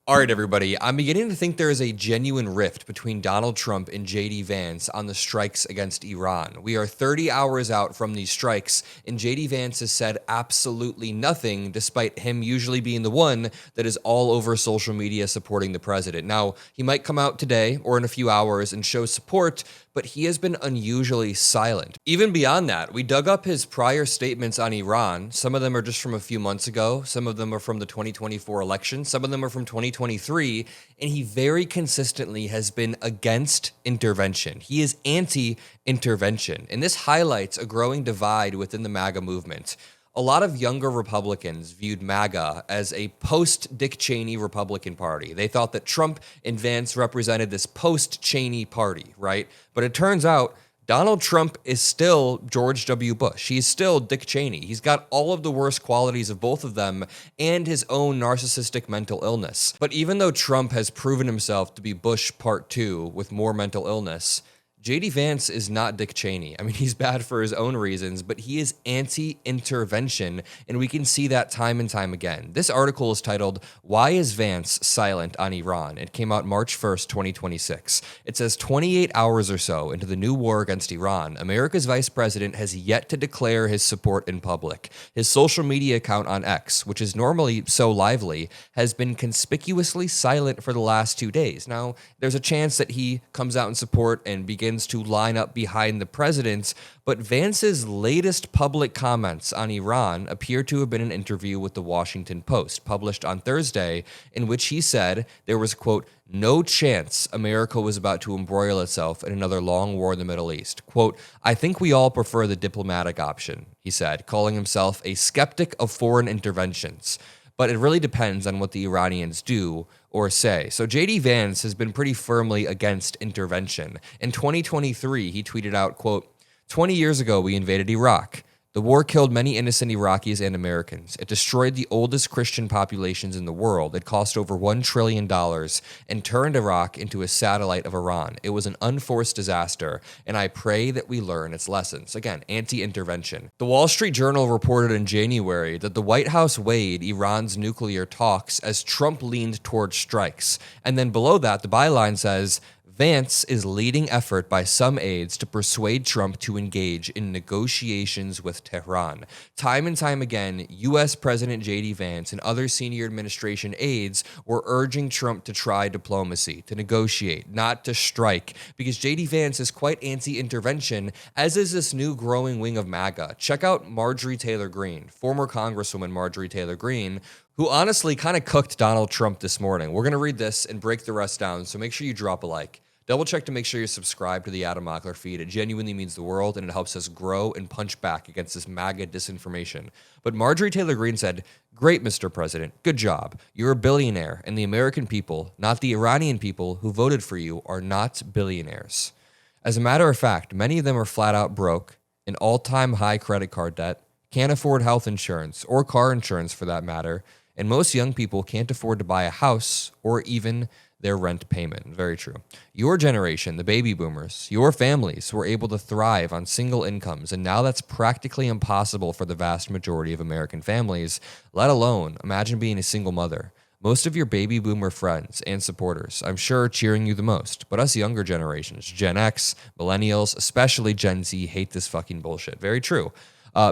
All right, everybody. I'm beginning to think there is a genuine rift between Donald Trump and JD Vance on the strikes against Iran. We are 30 hours out from these strikes, and JD Vance has said absolutely nothing, despite him usually being the one that is all over social media supporting the president. Now, he might come out today or in a few hours and show support, but he has been unusually silent. Even beyond that, we dug up his prior statements on Iran. Some of them are just from a few months ago. Some of them are from the 2024 election. Some of them are from 2023. And he very consistently has been against intervention. He is anti-intervention. And this highlights a growing divide within the MAGA movement. A lot of younger Republicans viewed MAGA as a post-Dick Cheney Republican Party. They thought that Trump and Vance represented this post-Cheney party, right? But it turns out Donald Trump is still George W. Bush. He's still Dick Cheney. He's got all of the worst qualities of both of them and his own narcissistic mental illness. But even though Trump has proven himself to be Bush Part 2 with more mental illness, JD Vance is not Dick Cheney. I mean, he's bad for his own reasons, but he is anti-intervention, and we can see that time and time again. This article is titled, "Why is Vance Silent on Iran?" It came out March 1st, 2026. It says 28 hours or so into the new war against Iran, America's vice president has yet to declare his support in public. His social media account on X, which is normally so lively, has been conspicuously silent for the last 2 days. Now, there's a chance that he comes out in support and begins to line up behind the president, but Vance's latest public comments on Iran appear to have been an interview with the Washington Post, published on Thursday, in which he said there was, quote, "no chance America was about to embroil itself in another long war in the Middle East. Quote, I think we all prefer the diplomatic option," he said, calling himself a skeptic of foreign interventions. But it really depends on what the Iranians do or say. So JD Vance has been pretty firmly against intervention. In 2023, he tweeted out, quote, 20 years ago, we invaded Iraq. The war killed many innocent Iraqis and Americans. It destroyed the oldest Christian populations in the world. It cost over $1 trillion and turned Iraq into a satellite of Iran. It was an unforced disaster, and I pray that we learn its lessons. Again, anti-intervention. The Wall Street Journal reported in January that the White House weighed Iran's nuclear talks as Trump leaned toward strikes. And then below that, the byline says, Vance is leading effort by some aides to persuade Trump to engage in negotiations with Tehran. Time and time again, U.S. President J.D. Vance and other senior administration aides were urging Trump to try diplomacy, to negotiate, not to strike, because J.D. Vance is quite anti-intervention, as is this new growing wing of MAGA. Check out Marjorie Taylor Greene, former Congresswoman Marjorie Taylor Greene, who honestly kind of cooked Donald Trump this morning. We're going to read this and break the rest down, so make sure you drop a like. Double check to make sure you're subscribed to the Adam Mockler feed. It genuinely means the world, and it helps us grow and punch back against this MAGA disinformation. But Marjorie Taylor Greene said, "Great, Mr. President. Good job. You're a billionaire, and the American people, not the Iranian people who voted for you, are not billionaires. As a matter of fact, many of them are flat out broke, an all-time high credit card debt, can't afford health insurance, or car insurance for that matter, and most young people can't afford to buy a house or even their rent payment." Very true. Your generation, the baby boomers, your families were able to thrive on single incomes, and now that's practically impossible for the vast majority of American families, let alone imagine being a single mother. Most of your baby boomer friends and supporters, I'm sure, are cheering you the most, but us younger generations, Gen X, millennials, especially Gen Z, hate this fucking bullshit. Very true.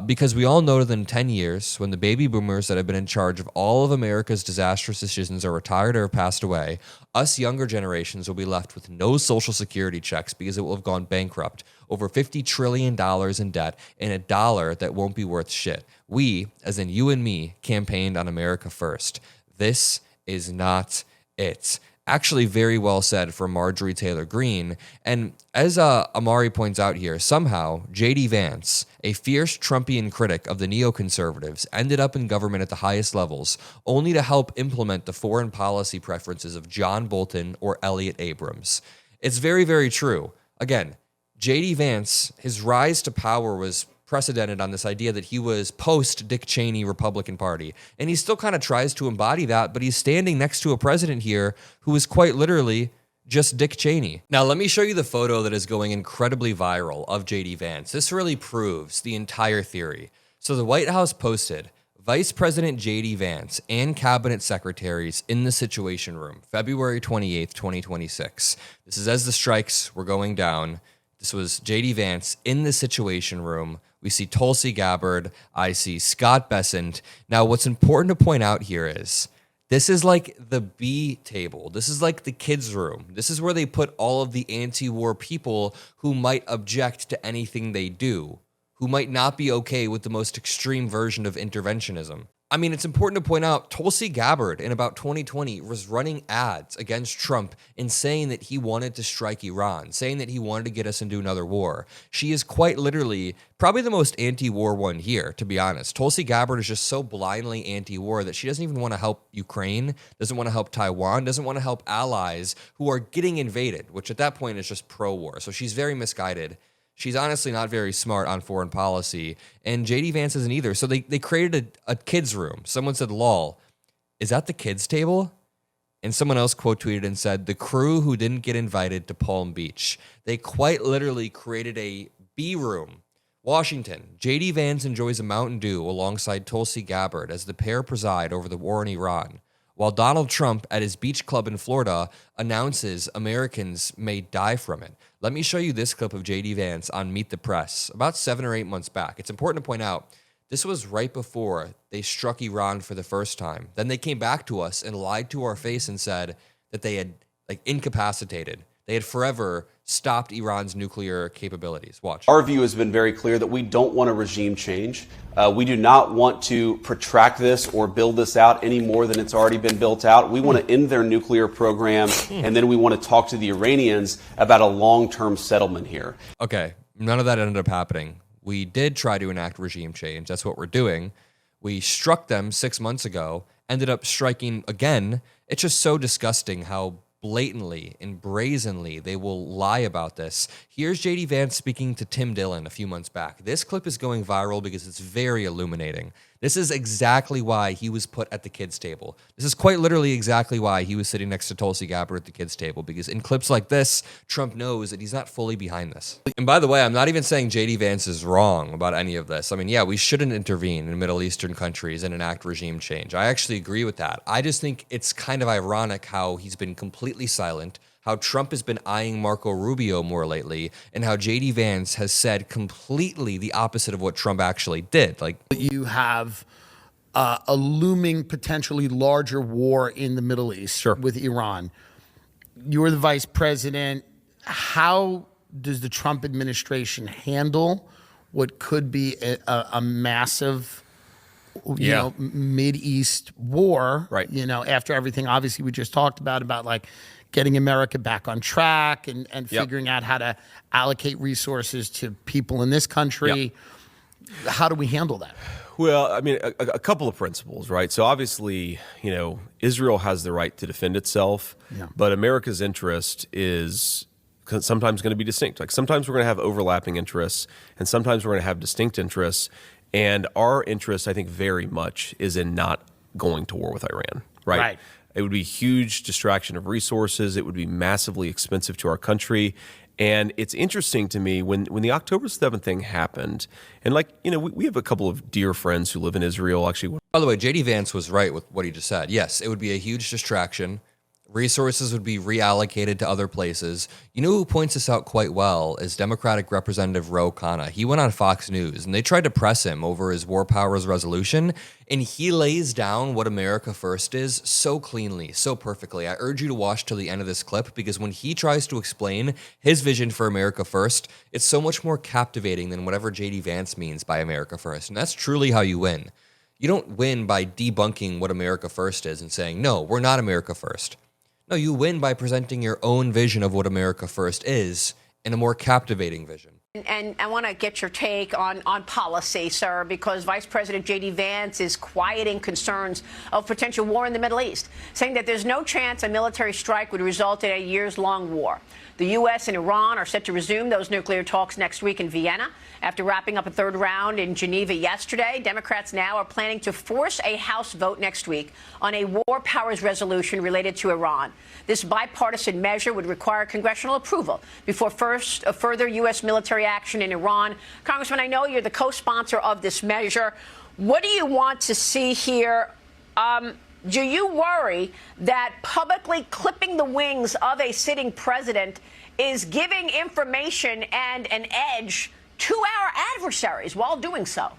Because we all know that in 10 years, when the baby boomers that have been in charge of all of America's disastrous decisions are retired or have passed away, us younger generations will be left with no social security checks because it will have gone bankrupt, over $50 trillion in debt, and a dollar that won't be worth shit. We, as in you and me, campaigned on America first. This is not it. Actually, very well said from Marjorie Taylor Greene. And as Amari points out here, somehow J.D. Vance, a fierce Trumpian critic of the neoconservatives, ended up in government at the highest levels, only to help implement the foreign policy preferences of John Bolton or Elliott Abrams. It's very, very true. Again, J.D. Vance, his rise to power was precedented on this idea that he was post-Dick Cheney Republican Party. And he still kind of tries to embody that, but he's standing next to a president here who is quite literally just Dick Cheney. Now, let me show you the photo that is going incredibly viral of JD Vance. This really proves the entire theory. So the White House posted, Vice President J.D. Vance and cabinet secretaries in the Situation Room, February 28th, 2026. This is as the strikes were going down. This was J.D. Vance in the Situation Room. We see Tulsi Gabbard. I see Scott Bessent. Now, what's important to point out here is this is like the B table. This is like the kids' room. This is where they put all of the anti-war people who might object to anything they do, who might not be okay with the most extreme version of interventionism. I mean, it's important to point out Tulsi Gabbard in about 2020 was running ads against Trump and saying that he wanted to strike Iran, saying that he wanted to get us into another war. She is quite literally probably the most anti-war one here, to be honest. Tulsi Gabbard is just so blindly anti-war that she doesn't even want to help Ukraine, doesn't want to help Taiwan, doesn't want to help allies who are getting invaded, which at that point is just pro-war. So she's very misguided. She's honestly not very smart on foreign policy, and J.D. Vance isn't either. So they created a kids' room. Someone said, lol, is that the kids' table? And someone else quote tweeted and said, the crew who didn't get invited to Palm Beach. They quite literally created a B room. Washington, J.D. Vance enjoys a Mountain Dew alongside Tulsi Gabbard as the pair preside over the war in Iran, while Donald Trump at his beach club in Florida announces Americans may die from it. Let me show you this clip of J.D. Vance on Meet the Press about 7 or 8 months back. It's important to point out, this was right before they struck Iran for the first time. Then they came back to us and lied to our face and said that they had incapacitated. They had forever stopped Iran's nuclear capabilities. Watch. Our view has been very clear that we don't want a regime change. We do not want to protract this or build this out any more than it's already been built out. We want to end their nuclear program, and then we want to talk to the Iranians about a long-term settlement here. Okay, none of that ended up happening. We did try to enact regime change. That's what we're doing. We struck them 6 months ago, ended up striking again. It's just so disgusting how blatantly and brazenly they will lie about this. Here's J.D. Vance speaking to Tim Dillon a few months back. This clip is going viral because it's very illuminating. This is exactly why he was put at the kids' table. This is quite literally exactly why he was sitting next to Tulsi Gabbard at the kids' table, because in clips like this, Trump knows that he's not fully behind this. And by the way, I'm not even saying J.D. Vance is wrong about any of this. I mean, yeah, we shouldn't intervene in Middle Eastern countries and enact regime change. I actually agree with that. I just think it's kind of ironic how he's been completely silent, how Trump has been eyeing Marco Rubio more lately, and how J.D. Vance has said completely the opposite of what Trump actually did. You have a looming, potentially larger war in the Middle East with Iran. You're the vice president. How does the Trump administration handle what could be a massive Mid-East war, after everything obviously we just talked about getting America back on track and figuring out how to allocate resources to people in this country. How do we handle that? Well, I mean, a couple of principles, right? So obviously, Israel has the right to defend itself, but America's interest is sometimes going to be distinct. Like sometimes we're going to have overlapping interests, and sometimes we're going to have distinct interests. And our interest, I think, very much is in not going to war with Iran, right? It would be a huge distraction of resources. It would be massively expensive to our country. And it's interesting to me when the October 7th thing happened, and we have a couple of dear friends who live in Israel, actually. By the way, J.D. Vance was right with what he just said. Yes, it would be a huge distraction. Resources would be reallocated to other places. You know who points this out quite well is Democratic Representative Khanna. He went on Fox News, and they tried to press him over his war powers resolution, and he lays down what America First is so cleanly, so perfectly. I urge you to watch till the end of this clip, because when he tries to explain his vision for America First, it's so much more captivating than whatever J.D. Vance means by America First, and that's truly how you win. You don't win by debunking what America First is and saying, no, we're not America First. No, you win by presenting your own vision of what America First is in a more captivating vision. And I want to get your take on policy, sir, because Vice President J.D. Vance is quieting concerns of potential war in the Middle East, saying that there's no chance a military strike would result in a years-long war. The U.S. and Iran are set to resume those nuclear talks next week in Vienna. After wrapping up a third round in Geneva yesterday, Democrats now are planning to force a House vote next week on a war powers resolution related to Iran. This bipartisan measure would require congressional approval before further U.S. military action in Iran. Congressman, I know you're the co-sponsor of this measure. What do you want to see here? Do you worry that publicly clipping the wings of a sitting president is giving information and an edge to our adversaries while doing so?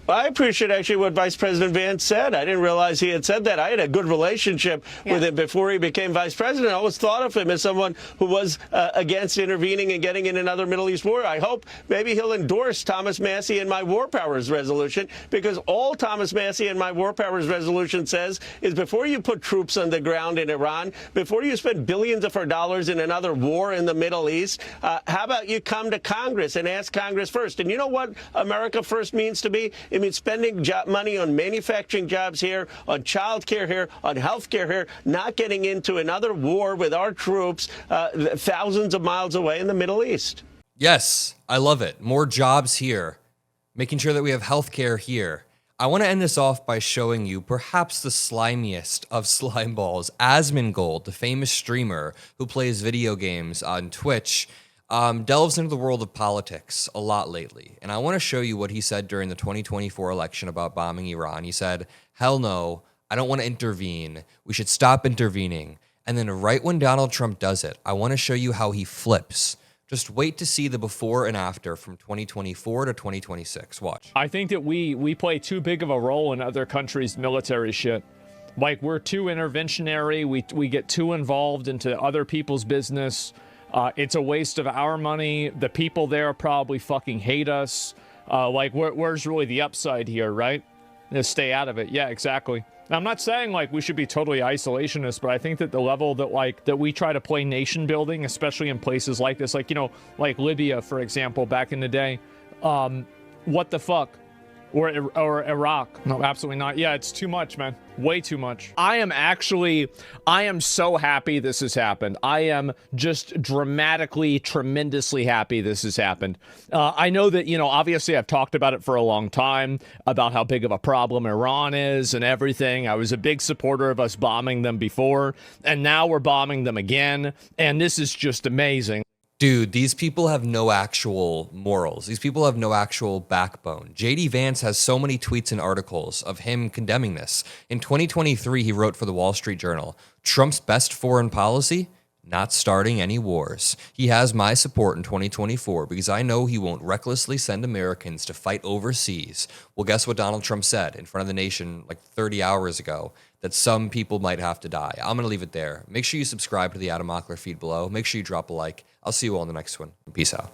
I appreciate actually what Vice President Vance said. I didn't realize he had said that. I had a good relationship with him before he became vice president. I always thought of him as someone who was against intervening and getting in another Middle East war. I hope maybe he'll endorse Thomas Massie and my War Powers resolution, because all Thomas Massie and my War Powers resolution says is before you put troops on the ground in Iran, before you spend billions of dollars in another war in the Middle East, how about you come to Congress and ask Congress first? And you know what America First means to me? It means spending money on manufacturing jobs here, on child care here, on health care here, not getting into another war with our troops thousands of miles away in the Middle East. Yes, I love it. More jobs here, making sure that we have health care here. I want to end this off by showing you perhaps the slimiest of slime balls. Asmongold, the famous streamer who plays video games on Twitch, delves into the world of politics a lot lately. And I want to show you what he said during the 2024 election about bombing Iran. He said, hell no, I don't want to intervene. We should stop intervening. And then right when Donald Trump does it, I want to show you how he flips. Just wait to see the before and after from 2024 to 2026. Watch. I think that we play too big of a role in other countries' military shit. Like, we're too interventionary. We get too involved into other people's business. It's a waste of our money. The people there probably fucking hate us. Like, where's really the upside here, right? Just stay out of it. Yeah, exactly. I'm not saying, like, we should be totally isolationist, but I think that the level that, like, that we try to play nation building, especially in places like this, like, you know, like Libya, for example, back in the day, what the fuck? Or Iraq. No, absolutely not. Yeah, it's too much, man. Way too much. I am so happy this has happened. I am just dramatically, tremendously happy this has happened. I know that, you know, obviously I've talked about it for a long time, about how big of a problem Iran is and everything. I was a big supporter of us bombing them before, and now we're bombing them again. And this is just amazing. Dude, these people have no actual morals. These people have no actual backbone. JD Vance has so many tweets and articles of him condemning this. In 2023, he wrote for the Wall Street Journal, Trump's best foreign policy? Not starting any wars. He has my support in 2024 because I know he won't recklessly send Americans to fight overseas. Well, guess what Donald Trump said in front of the nation like 30 hours ago? That some people might have to die. I'm going to leave it there. Make sure you subscribe to the Adam Mockler feed below. Make sure you drop a like. I'll see you all in the next one. Peace out.